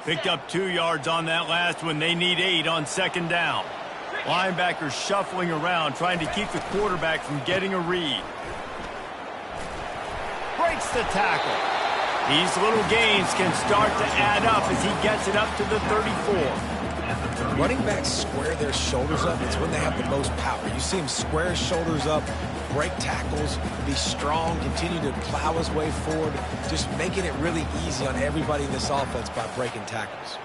Picked up 2 yards on that last one. They need 8 on second down. Linebackers shuffling around, trying to keep the quarterback from getting a read. Breaks the tackle. These little gains can start to add up as he gets it up to the 34. Running backs square their shoulders up. It's when they have the most power. You see him square his shoulders up, break tackles, be strong, continue to plow his way forward, just making it really easy on everybody in this offense by breaking tackles.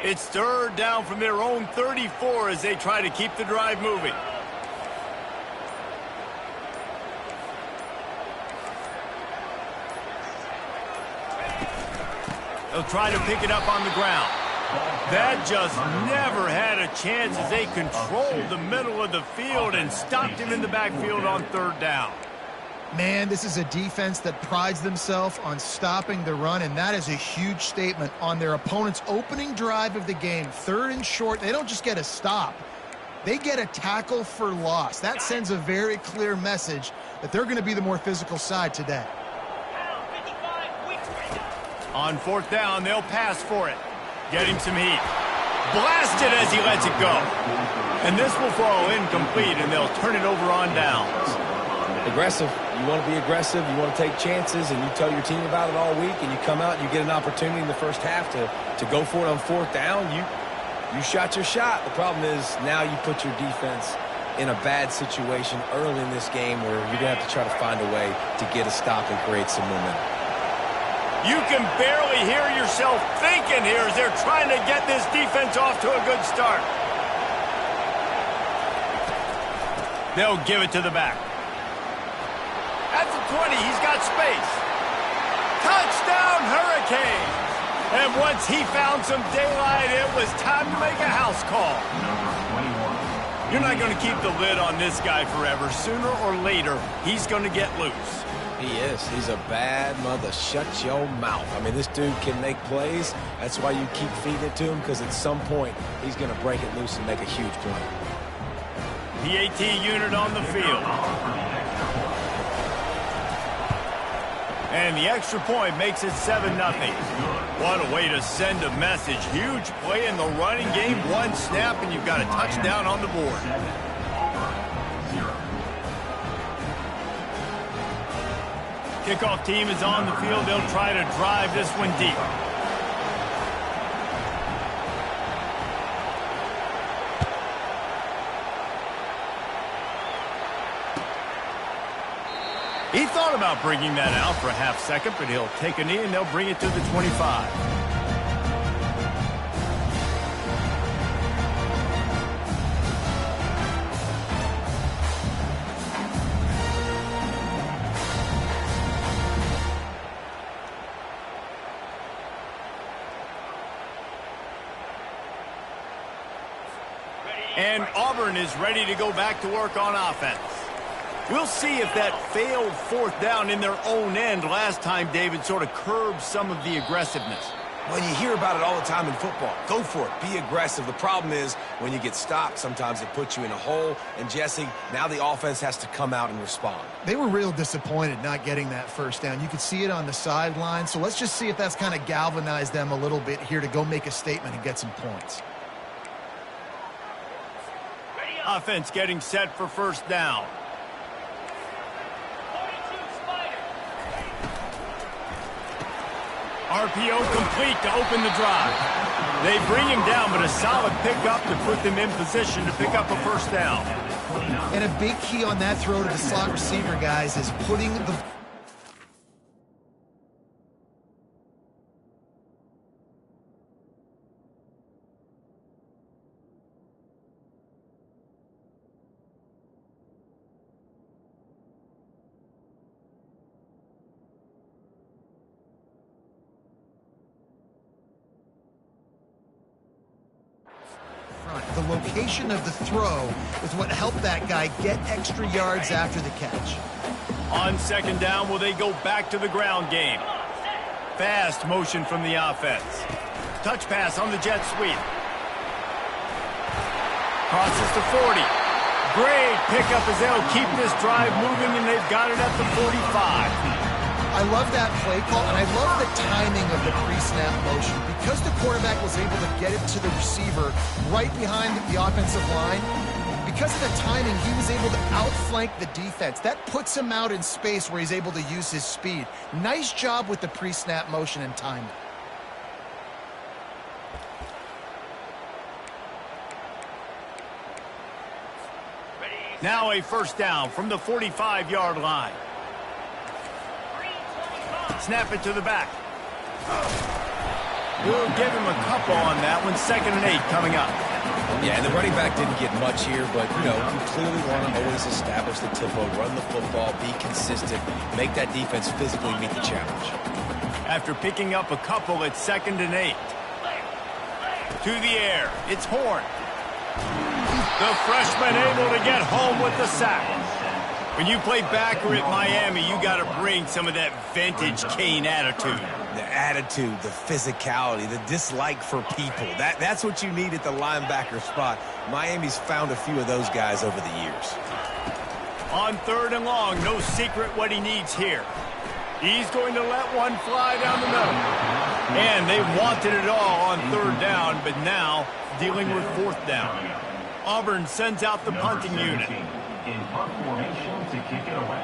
It's third down from their own 34 as they try to keep the drive moving. They'll try to pick it up on the ground. That just never had a chance as they controlled the middle of the field and stopped him in the backfield on third down. Man, this is a defense that prides themselves on stopping the run, and that is a huge statement on their opponent's opening drive of the game. Third and short, they don't just get a stop. They get a tackle for loss. That sends a very clear message that they're going to be the more physical side today. On fourth down, they'll pass for it. Getting some heat. Blasted as he lets it go. And this will fall incomplete, and they'll turn it over on downs. Aggressive. You want to be aggressive. You want to take chances, and you tell your team about it all week, and you come out and you get an opportunity in the first half to go for it on fourth down. You shot your shot. The problem is now you put your defense in a bad situation early in this game where you're going to have to try to find a way to get a stop and create some momentum. You can barely hear yourself thinking here as they're trying to get this defense off to a good start. They'll give it to the back. At the 20, he's got space. Touchdown, Hurricanes! And once he found some daylight, it was time to make a house call. You're not going to keep the lid on this guy forever. Sooner or later, he's going to get loose. He is. He's a bad mother. Shut your mouth. I mean, this dude can make plays. That's why you keep feeding it to him, because at some point, he's going to break it loose and make a huge play. PAT unit on the field. And the extra point makes it 7-0. What a way to send a message. Huge play in the running game. One snap, and you've got a touchdown on the board. Kickoff team is on the field. They'll try to drive this one deep. He thought about bringing that out for a half second, but he'll take a knee and they'll bring it to the 25. And Auburn is ready to go back to work on offense. We'll see if that failed fourth down in their own end last time, David, sort of curbed some of the aggressiveness. Well, you hear about it all the time in football. Go for it. Be aggressive. The problem is when you get stopped, sometimes it puts you in a hole. And, Jesse, now the offense has to come out and respond. They were real disappointed not getting that first down. You could see it on the sideline. So let's just see if that's kind of galvanized them a little bit here to go make a statement and get some points. Offense getting set for first down. RPO complete to open the drive. They bring him down, but a solid pickup to put them in position to pick up a first down. And a big key on that throw to the slot receiver, guys, is putting the... The location of the throw is what helped that guy get extra yards after the catch. On second down, will they go back to the ground game? Fast motion from the offense. Touch pass on the jet sweep. Crosses to 40. Great pickup as they'll keep this drive moving, and they've got it at the 45. I love that play call, and I love the timing of the pre-snap motion. Because the quarterback was able to get it to the receiver right behind the offensive line, because of the timing, he was able to outflank the defense. That puts him out in space where he's able to use his speed. Nice job with the pre-snap motion and timing. Now a first down from the 45-yard line. Snap it to the back. We'll give him a couple on that one. 2nd and 8 coming up. Yeah, and the running back didn't get much here, but, you clearly want to always establish the tempo, run the football, be consistent, make that defense physically meet the challenge. After picking up a couple, it's 2nd and 8. To the air. It's Horn. The freshman able to get home with the sack. When you play backer at Miami, you got to bring some of that vintage Kane attitude. The attitude, the physicality, the dislike for people. That's what you need at the linebacker spot. Miami's found a few of those guys over the years. On 3rd and long, no secret what he needs here. He's going to let one fly down the middle. And they wanted it all on 3rd down, but now dealing with 4th down. Auburn sends out the punting unit. In punt formation to kick it away.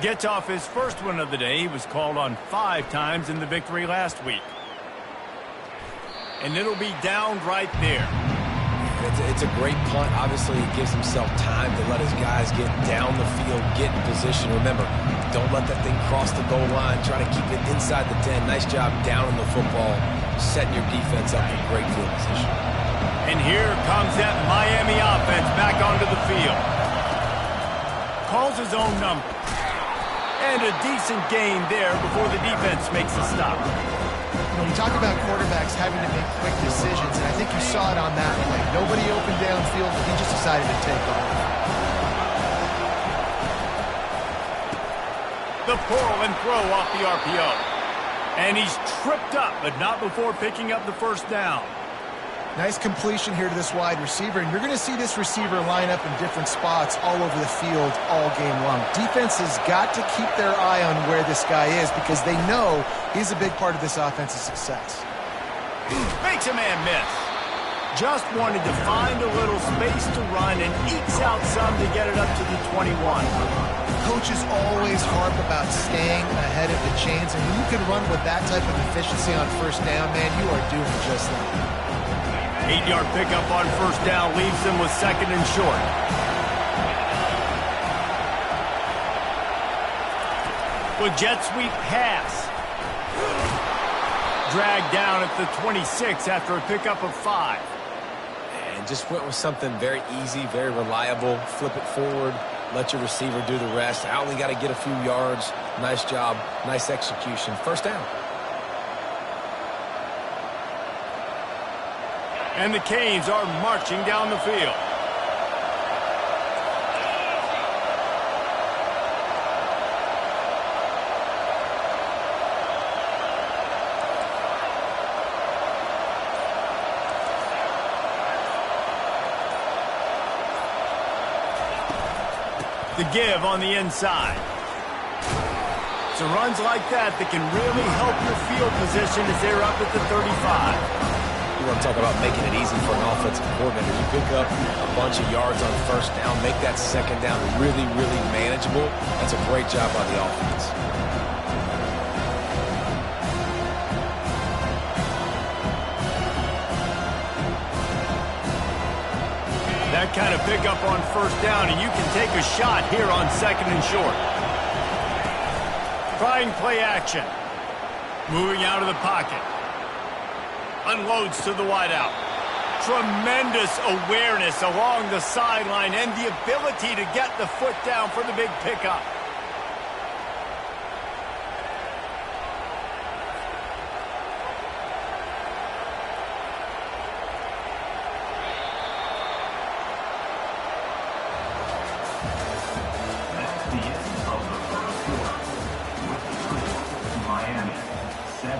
Gets off his first one of the day. He was called on 5 times in the victory last week. And it'll be down right there. It's a great punt. Obviously, he gives himself time to let his guys get down the field, get in position. Remember, don't let that thing cross the goal line. Try to keep it inside the 10. Nice job down in the football, setting your defense up for great field position. And here comes that Miami offense back onto the field. Calls his own number. And a decent gain there before the defense makes a stop. We talk about quarterbacks having to make quick decisions, and I think you saw it on that play. Nobody opened downfield, but he just decided to take off. The pull and throw off the RPO. And he's tripped up, but not before picking up the first down. Nice completion here to this wide receiver, and you're going to see this receiver line up in different spots all over the field all game long. Defense has got to keep their eye on where this guy is because they know he's a big part of this offense's success. Makes a man miss. Just wanted to find a little space to run and ekes out some to get it up to the 21. Coaches always harp about staying ahead of the chains, and when you can run with that type of efficiency on first down, man, you are doing just that. 8-yard pickup on first down leaves them with 2nd and short. With jet sweep pass. Dragged down at the 26 after a pickup of 5. And just went with something very easy, very reliable. Flip it forward, let your receiver do the rest. I only got to get a few yards. Nice job, nice execution. First down. And the Canes are marching down the field. The give on the inside. So runs like that can really help your field position as they're up at the 35. You want to talk about making it easy for an offensive coordinator. You pick up a bunch of yards on first down, make that second down really, really manageable. That's a great job by the offense. That kind of pickup on first down, and you can take a shot here on 2nd and short. Trying play action. Moving out of the pocket. Unloads to the wideout. Tremendous awareness along the sideline and the ability to get the foot down for the big pickup. That's the end of the first quarter. With the score, Miami 7,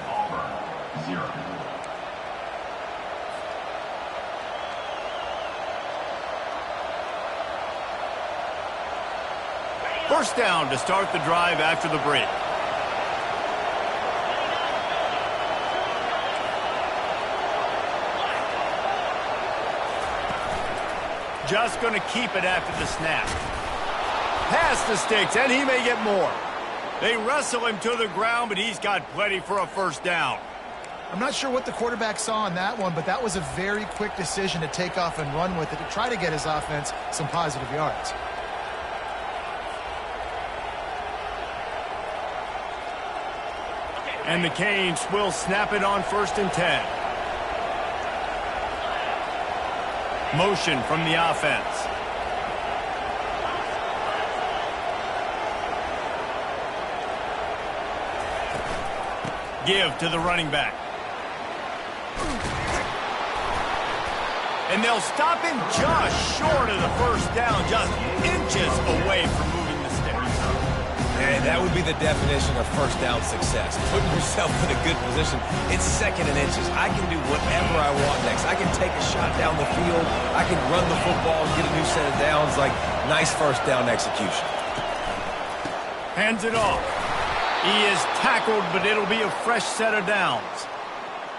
Auburn First down to start the drive after the break. Just going to keep it after the snap. Past the sticks, and he may get more. They wrestle him to the ground, but he's got plenty for a first down. I'm not sure what the quarterback saw on that one, but that was a very quick decision to take off and run with it to try to get his offense some positive yards. And the Canes will snap it on 1st and 10. Motion from the offense. Give to the running back. And they'll stop him just short of the first down, just inches away from moving the sticks. And that would be the definition of first down success. Putting yourself in a good position. It's 2nd and inches. I can do whatever I want next. I can take a shot down the field. I can run the football and get a new set of downs. Like, nice first down execution. Hands it off. He is tackled, but it'll be a fresh set of downs.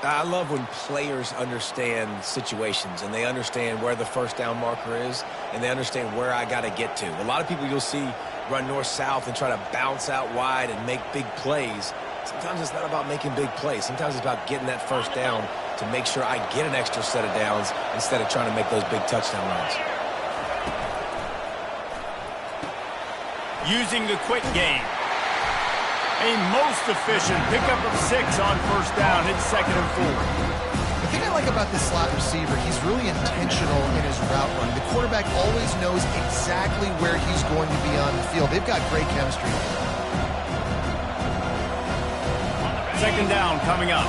I love when players understand situations and they understand where the first down marker is and they understand where I got to get to. A lot of people you'll see run north-south and try to bounce out wide and make big plays. Sometimes it's not about making big plays. Sometimes it's about getting that first down to make sure I get an extra set of downs instead of trying to make those big touchdown runs. Using the quick game. A most efficient pickup of 6 on first down. It's 2nd and 4. The thing I like about this slot receiver, he's really intentional in his route running. The quarterback always knows exactly where he's going to be on the field. They've got great chemistry. 2nd down coming up.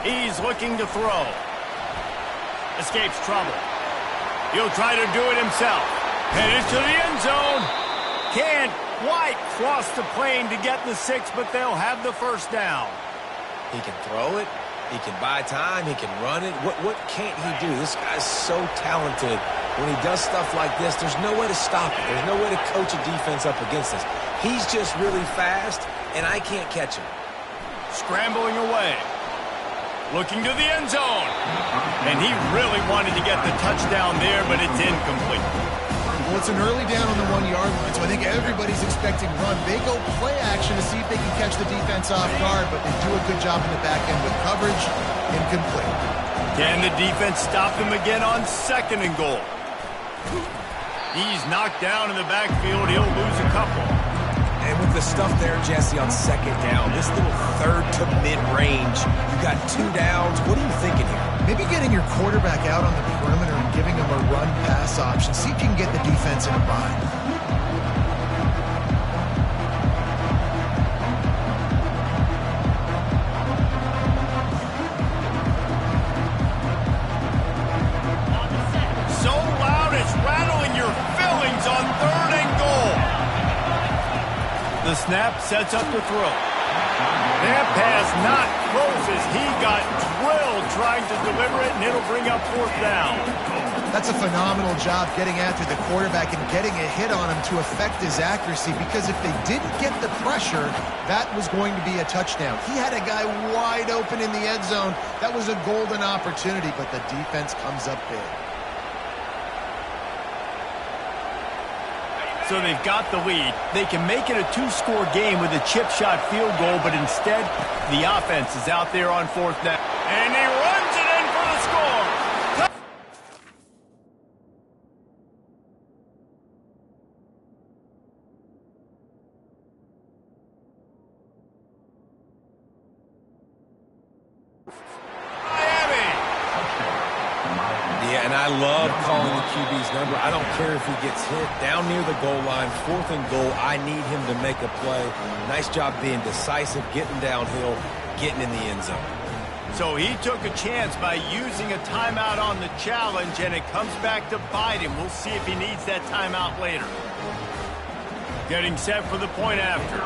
He's looking to throw. Escapes trouble. He'll try to do it himself. Headed to the end zone. Can't quite cross the plane to get the 6, but they'll have the first down. He can throw it. He can buy time. He can run it. What can't he do? This guy's so talented. When he does stuff like this, there's no way to stop it. There's no way to coach a defense up against this. He's just really fast, and I can't catch him. Scrambling away. Looking to the end zone. And he really wanted to get the touchdown there, but it's incomplete. Well, it's an early down on the 1-yard line, so I think everybody's expecting run. They go play action to see if they can catch the defense off guard, but they do a good job in the back end with coverage. Incomplete. Can the defense stop them again on 2nd and goal? He's knocked down in the backfield. He'll lose a couple. And with the stuff there, Jesse, on 2nd down, this little 3rd to mid-range, you got 2 downs. What are you thinking here? Maybe getting your quarterback out on the perimeter and giving him a run-pass option. See if you can get the defense in a bind. So loud it's rattling your fillings on 3rd and goal. The snap sets up the throw. That pass not close as he got drilled trying to deliver it, and it'll bring up 4th down. That's a phenomenal job getting after the quarterback and getting a hit on him to affect his accuracy, because if they didn't get the pressure, that was going to be a touchdown. He had a guy wide open in the end zone. That was a golden opportunity, but the defense comes up big. So they've got the lead. They can make it a 2-score game with a chip shot field goal, but instead, the offense is out there on 4th down. And he runs it in for the score. Yeah, and I love calling the QB's number. I don't care if he gets hit down near the goal line, 4th and goal. I need him to make a play. Nice job being decisive, getting downhill, getting in the end zone. So he took a chance by using a timeout on the challenge, and it comes back to bite him. We'll see if he needs that timeout later. Getting set for the point after.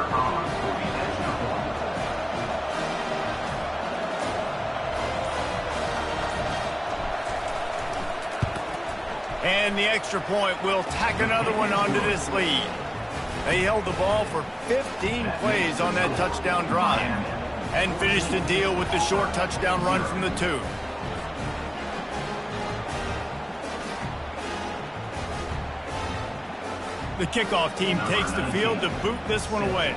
And the extra point will tack another one onto this lead. They held the ball for 15 plays on that touchdown drive and finished the deal with the short touchdown run from the 2. The kickoff team takes the field to boot this one away.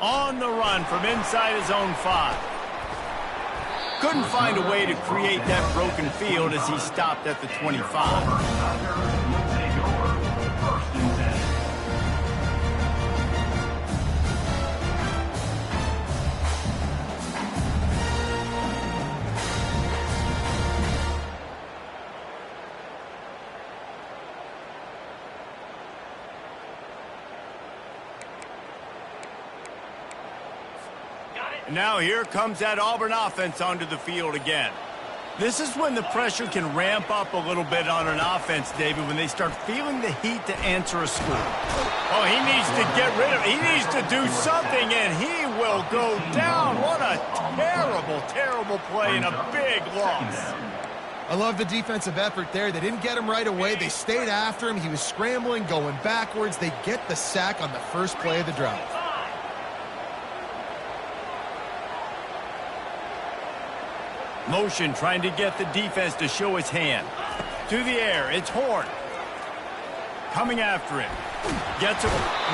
On the run from inside his own 5. Couldn't find a way to create that broken field as he stopped at the 25. Now here comes that Auburn offense onto the field again. This is when the pressure can ramp up a little bit on an offense, David, when they start feeling the heat to answer a score. Oh, he needs to get rid of it. He needs to do something, and he will go down. What a terrible, terrible play and a big loss. I love the defensive effort there. They didn't get him right away. They stayed after him. He was scrambling, going backwards. They get the sack on the first play of the drive. Motion trying to get the defense to show his hand. To the air, it's Horn. Coming after him. Gets it.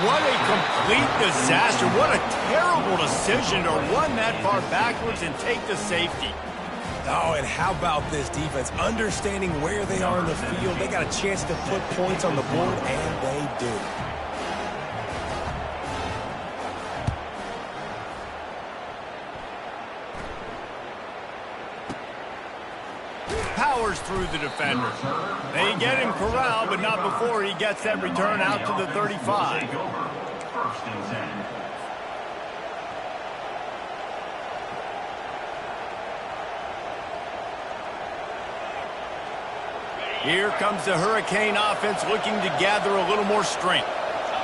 What a complete disaster. What a terrible decision to run that far backwards and take the safety. Oh, and how about this defense? Understanding where they are in the field. They got a chance to put points on the board, and they do. Powers through the defender. They get him corralled, but not before he gets that return out to the 35. Here comes the Hurricane offense looking to gather a little more strength.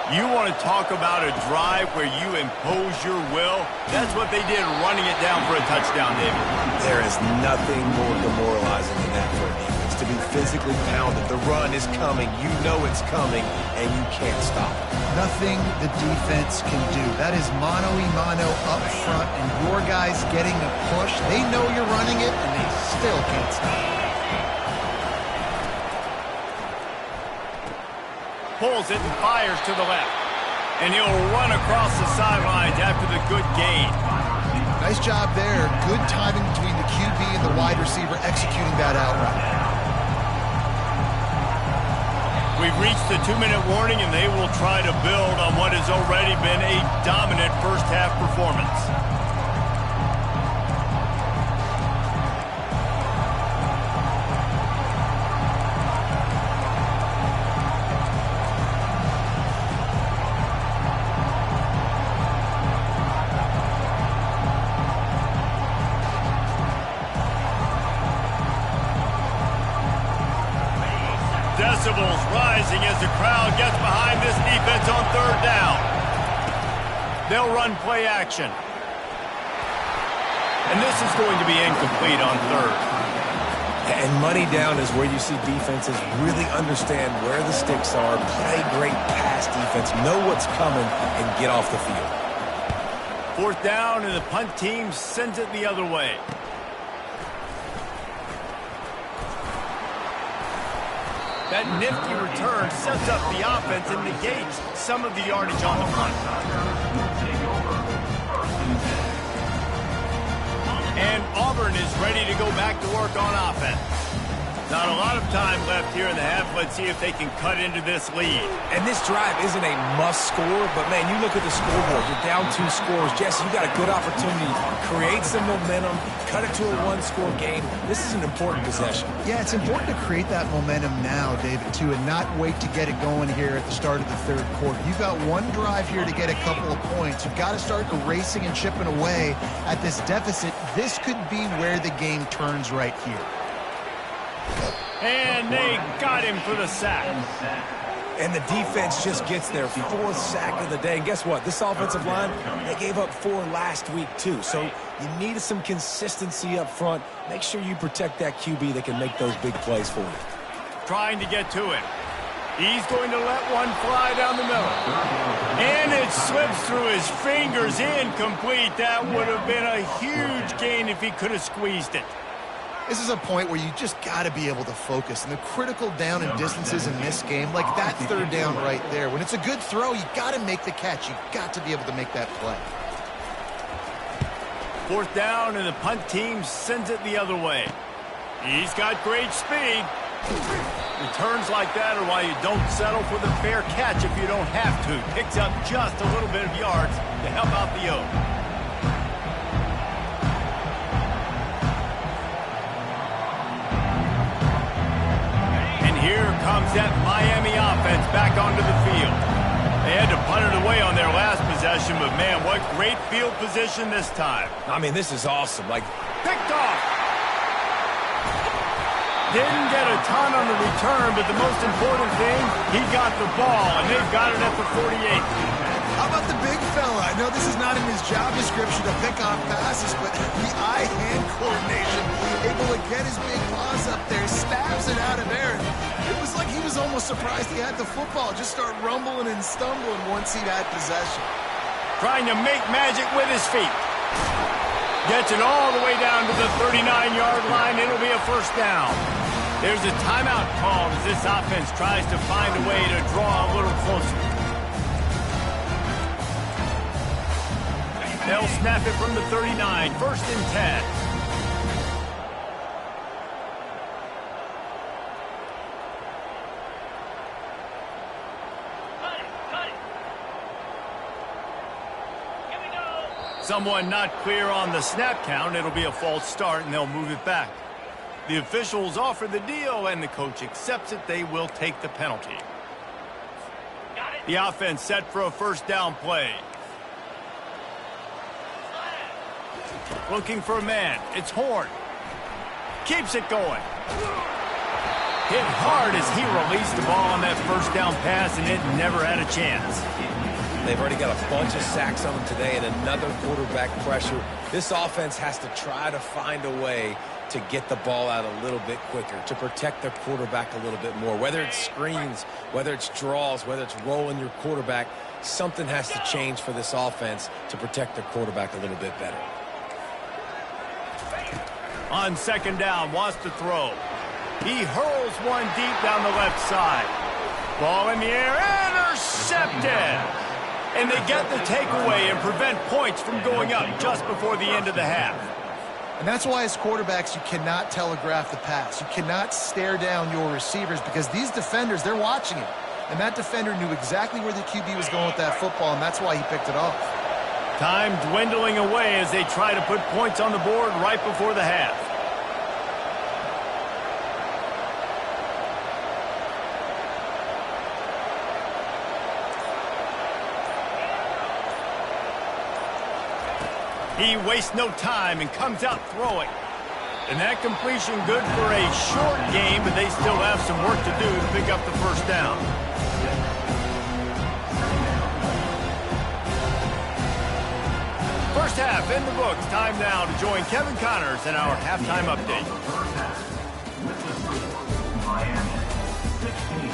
You want to talk about a drive where you impose your will? That's what they did, running it down for a touchdown, David. There is nothing more demoralizing than that for a defense, to be physically pounded. The run is coming. You know it's coming, and you can't stop it. Nothing the defense can do. That is mano-a-mano up front, and your guys getting a push. They know you're running it, and they still can't stop it. Pulls it and fires to the left. And he'll run across the sidelines after the good gain. Nice job there. Good timing between the QB and the wide receiver executing that out route. We've reached the 2-minute warning, and they will try to build on what has already been a dominant first-half performance. Decibels rising as the crowd gets behind this defense on third down. They'll run play action. And this is going to be incomplete on third. And money down is where you see defenses really understand where the sticks are, play great pass defense, know what's coming, and get off the field. Fourth down, and the punt team sends it the other way. That nifty return sets up the offense and negates some of the yardage on the front. And Auburn is ready to go back to work on offense. Not a lot of time left here in the half. Let's see if they can cut into this lead. And this drive isn't a must score, but, man, you look at the scoreboard. You're down 2 scores. Jesse, you got a good opportunity. Create some momentum. Cut it to a 1-score game. This is an important possession. Yeah, it's important to create that momentum now, David, too, and not wait to get it going here at the start of the third quarter. You've got one drive here to get a couple of points. You've got to start erasing and chipping away at this deficit. This could be where the game turns right here. And they got him for the sack. And the defense just gets their 4th sack of the day. And guess what? This offensive line, they gave up 4 last week, too. So you need some consistency up front. Make sure you protect that QB that can make those big plays for you. Trying to get to him. He's going to let one fly down the middle. And it slips through his fingers, incomplete. That would have been a huge gain if he could have squeezed it. This is a point where you just got to be able to focus. And the critical down and distances in this game, like that third down right there, when it's a good throw, you got to make the catch. You got to be able to make that play. 4th down, and the punt team sends it the other way. He's got great speed. Returns like that are why you don't settle for the fair catch if you don't have to. Picks up just a little bit of yards to help out the Oak. Here comes that Miami offense back onto the field. They had to punt it away on their last possession, but man, what great field position this time. I mean, this is awesome. Like, picked off. Didn't get a ton on the return, but the most important thing, he got the ball, and they've got it at the 48. How about the big fella? I know this is not in his job description to pick off passes, but the eye-hand coordination, able to get his big paws up there, stabs it out of there. It was like he was almost surprised he had the football. Just start rumbling and stumbling once he had possession. Trying to make magic with his feet. Gets it all the way down to the 39-yard line. It'll be a 1st down. There's a timeout called as this offense tries to find a way to draw a little closer. They'll snap it from the 39. 1st and 10. Someone not clear on the snap count. It'll be a false start, and they'll move it back. The officials offer the deal, and the coach accepts it. They will take the penalty. The offense set for a 1st down play. Looking for a man. It's Horn. Keeps it going. Hit hard as he released the ball on that 1st down pass, and it never had a chance. They've already got a bunch of sacks on them today and another quarterback pressure. This offense has to try to find a way to get the ball out a little bit quicker, to protect their quarterback a little bit more. Whether it's screens, whether it's draws, whether it's rolling your quarterback, something has to change for this offense to protect their quarterback a little bit better. On 2nd down, wants to throw. He hurls one deep down the left side. Ball in the air, intercepted! And they get the takeaway and prevent points from going up just before the end of the half. And that's why as quarterbacks, you cannot telegraph the pass. You cannot stare down your receivers because these defenders, they're watching it. And that defender knew exactly where the QB was going with that football, and that's why he picked it off. Time dwindling away as they try to put points on the board right before the half. He wastes no time and comes out throwing. And that completion good for a short game, but they still have some work to do to pick up the 1st down. First half in the books. Time now to join Kevin Connors in our halftime update. Miami 16,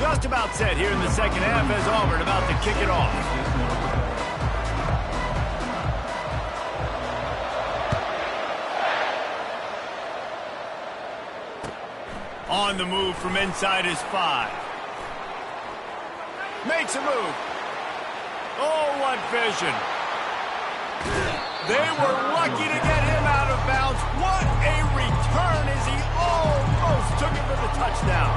Just about set here in the 2nd half as Auburn about to kick it off. On the move from inside his 5. Makes a move. Oh, what vision. They were lucky to get him out of bounds. What a return as he almost took it for the touchdown.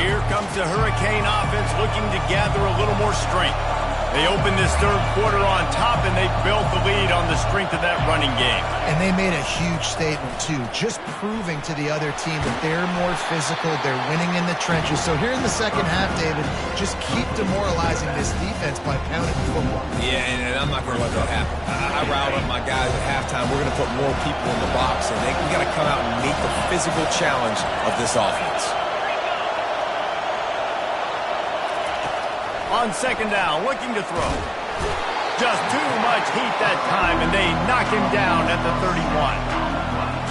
Here comes the Hurricane offense looking to gather a little more strength. They opened this third quarter on top, and they built the lead on the strength of that running game. And they made a huge statement, too, just proving to the other team that they're more physical, they're winning in the trenches. So here in the second half, David, just keep demoralizing this defense by pounding the football. Yeah, and I'm not going to let that happen. I riled up my guys at halftime. We're going to put more people in the box, and we got to come out and meet the physical challenge of this offense. On second down, looking to throw. Just too much heat that time, and they knock him down at the 31.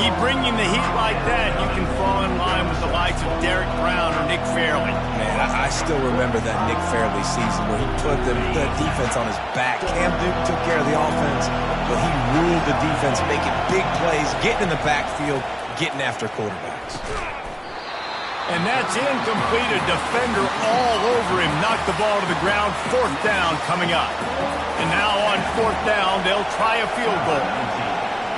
Keep bringing the heat like that, you can fall in line with the likes of Derek Brown or Nick Fairley. Man, I still remember that Nick Fairley season where he put the defense on his back. Cam Newton took care of the offense, but he ruled the defense, making big plays, getting in the backfield, getting after quarterbacks. And that's incomplete. A defender all over him. Knocked the ball to the ground. Fourth down coming up. And now on fourth down, they'll try a field goal.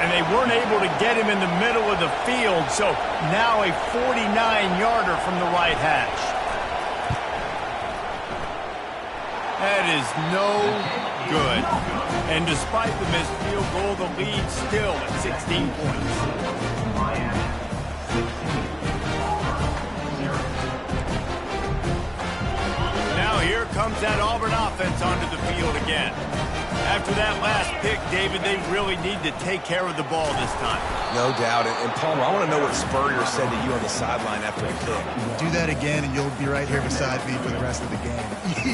And they weren't able to get him in the middle of the field, so now a 49-yarder from the right hash. That is no good. And despite the missed field goal, the lead still at 16 points. Now here comes that Auburn offense onto the field again. After that last pick, David, they really need to take care of the ball this time. No doubt. And Palmer, I want to know what Spurrier said to you on the sideline after the kick. Do that again, and you'll be right here beside me for the rest of the game.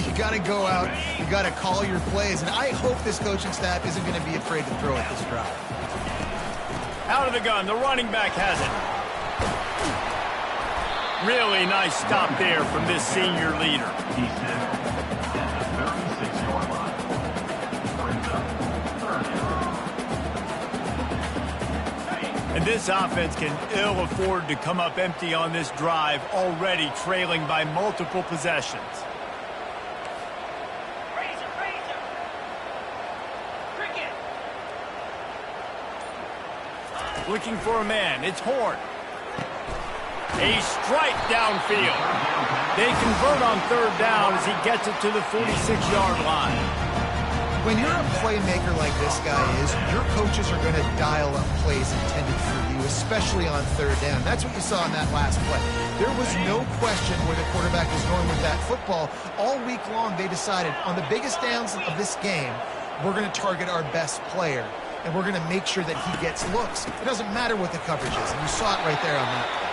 You got to go out. You got to call your plays. And I hope this coaching staff isn't going to be afraid to throw at this drive. Out of the gun. The running back has it. Really nice stop there from this senior leader. And this offense can ill afford to come up empty on this drive, already trailing by multiple possessions. Looking for a man. It's Horn. A strike downfield. They convert on third down as he gets it to the 46-yard line. When you're a playmaker like this guy is, your coaches are going to dial up plays intended for you, especially on third down. That's what you saw in that last play. There was no question where the quarterback was going with that football. All week long, they decided on the biggest downs of this game, we're going to target our best player, and we're going to make sure that he gets looks. It doesn't matter what the coverage is, and you saw it right there on that play.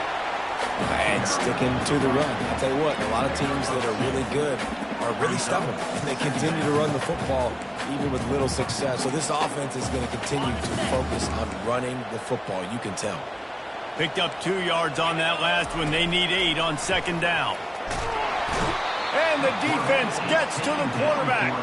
And sticking to the run. I'll tell you what, a lot of teams that are really good are really stubborn. They continue to run the football even with little success. So this offense is going to continue to focus on running the football. You can tell. Picked up 2 yards on that last one. They need 8 on second down. And the defense gets to the quarterback.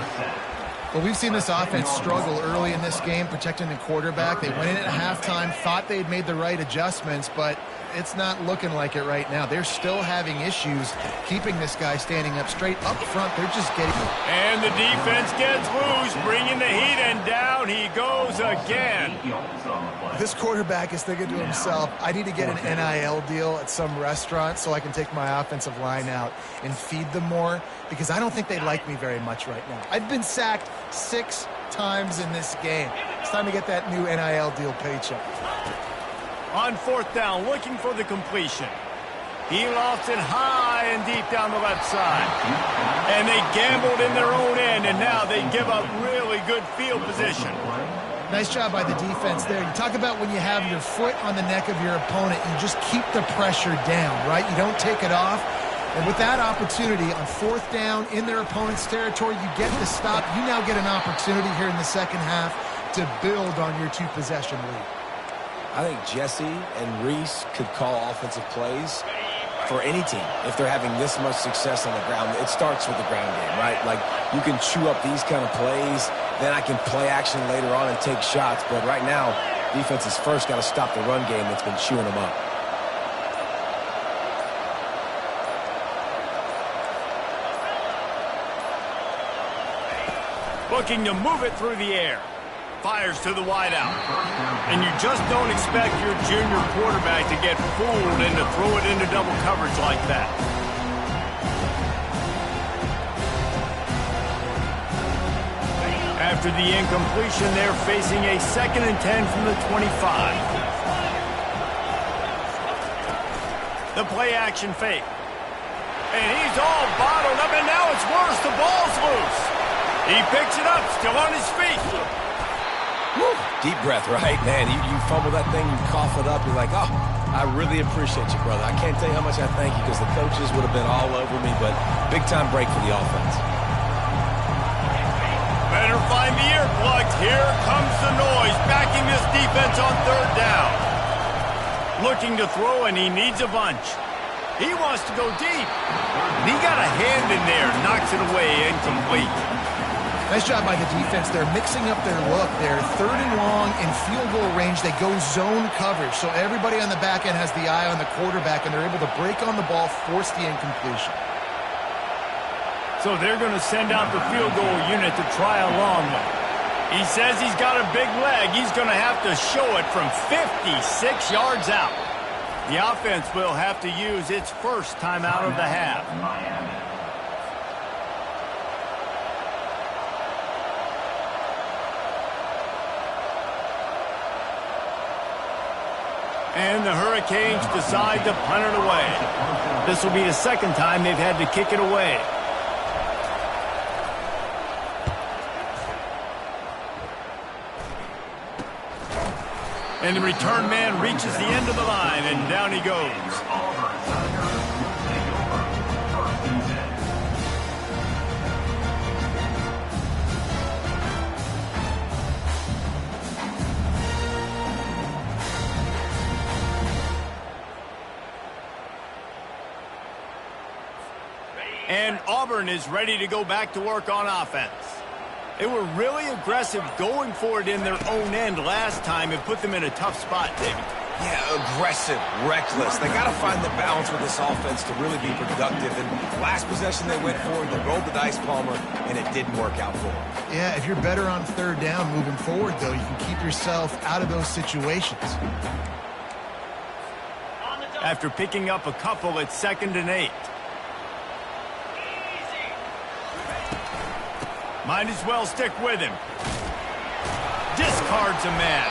Well, we've seen this offense struggle early in this game, protecting the quarterback. They went in at halftime, thought they'd made the right adjustments, but it's not looking like it right now. They're still having issues keeping this guy standing up straight up front. They're just getting... And the defense gets loose, bringing the heat, and down he goes again. This quarterback is thinking to himself, I need to get an NIL deal at some restaurant so I can take my offensive line out and feed them more, because I don't think they like me very much right now. I've been sacked 6 times in this game. It's time to get that new NIL deal paycheck. On fourth down, looking for the completion. He lofts it high and deep down the left side. And they gambled in their own end, and now they give up really good field position. Nice job by the defense there. You talk about when you have your foot on the neck of your opponent, you just keep the pressure down, right? You don't take it off. And with that opportunity on fourth down in their opponent's territory, you get the stop. You now get an opportunity here in the second half to build on your 2-possession lead. I think Jesse and Reese could call offensive plays for any team if they're having this much success on the ground. It starts with the ground game, right? Like, you can chew up these kind of plays, then I can play action later on and take shots. But right now, defense has first got to stop the run game that's been chewing them up. Looking to move it through the air. Fires to the wideout. And you just don't expect your junior quarterback to get fooled and to throw it into double coverage like that. After the incompletion, they're facing a 2nd and 10 from the 25. The play action fake. And he's all bottled up, and now it's worse. The ball's loose. He picks it up, still on his feet. Woo. Deep breath, right? Man, you fumble that thing, you cough it up, you're like, oh, I really appreciate you, brother. I can't tell you how much I thank you because the coaches would have been all over me, but big-time break for the offense. Better find the earplugs. Here comes the noise, backing this defense on 3rd down. Looking to throw, and he needs a bunch. He wants to go deep. And he got a hand in there, knocks it away, incomplete. Nice job by the defense. They're mixing up their look. They're 3rd and long in field goal range. They go zone coverage, so everybody on the back end has the eye on the quarterback, and they're able to break on the ball, force the incompletion. So they're going to send out the field goal unit to try a long one. He says he's got a big leg. He's going to have to show it from 56 yards out. The offense will have to use its first timeout of the half. And the Hurricanes decide to punt it away. This will be the 2nd time they've had to kick it away. And the return man reaches the end of the line, and down he goes. And Auburn is ready to go back to work on offense. They were really aggressive going for it in their own end last time and put them in a tough spot, David. Yeah, aggressive, reckless. They got to find the balance with this offense to really be productive. And last possession they went for, they rolled the dice, Palmer, and it didn't work out for them. Yeah, if you're better on 3rd down moving forward, though, you can keep yourself out of those situations. After picking up a couple, it's 2nd and 8. Might as well stick with him. Discards a man.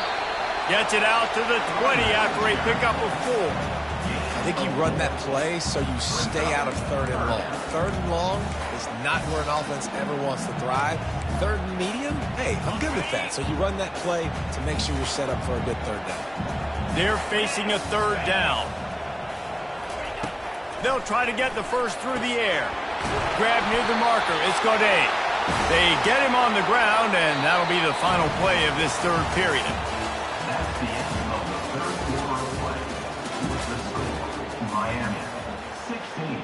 Gets it out to the 20 after a pickup of 4. I think you run that play so you stay out of 3rd and long. 3rd and long is not where an offense ever wants to thrive. 3rd and medium, hey, I'm good with that. So you run that play to make sure you're set up for a good 3rd down. They're facing a 3rd down. They'll try to get the first through the air. Grab near the marker. It's Godet. They get him on the ground, and that'll be the final play of this 3rd period. That's the end of the 3rd quarter of play. With the score, Miami 16,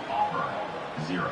Auburn 0.